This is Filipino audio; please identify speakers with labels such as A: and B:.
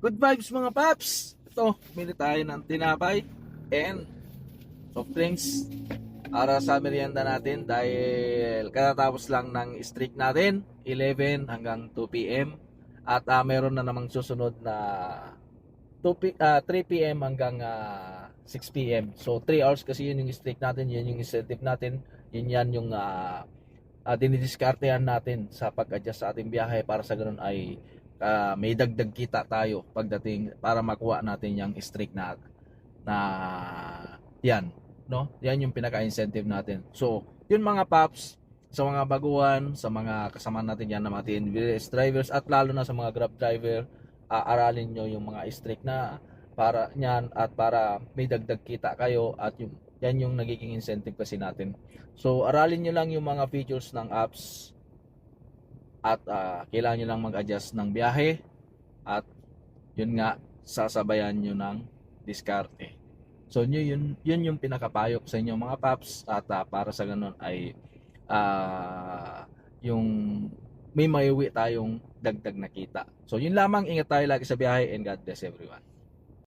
A: Good vibes mga paps. Ito, bili tayo ng tinapay and soft drinks para sa merienda natin dahil katatapos lang ng streak natin 11 hanggang 2 p.m. At meron na namang susunod na 3 p.m. hanggang 6 p.m. So 3 hours kasi yun yung streak natin, yun yung incentive natin, yun yan yung dinidiskartehan natin sa pag-adjust sa ating biyahe para sa ganun ay may dagdag kita tayo pagdating para makuha natin yung streak na yan, no? Yan yung pinaka-incentive natin. So, yun mga paps, sa mga baguhan, sa mga kasama natin yan na mga TNVS drivers at lalo na sa mga Grab driver, aralin nyo yung mga streak na para niyan at para may dagdag kita kayo at yung yan yung nagiging incentive kasi natin. So, aralin nyo lang yung mga features ng apps at kailangan nyo lang mag-adjust ng biyahe at yun nga, sasabayan nyo ng diskarte. So, yun yung pinakapayo ko sa inyo mga paps at para sa ganun ay yung may maiuwi tayong dagdag na kita. So, yun lamang. Ingat tayo lagi sa biyahe and God bless everyone.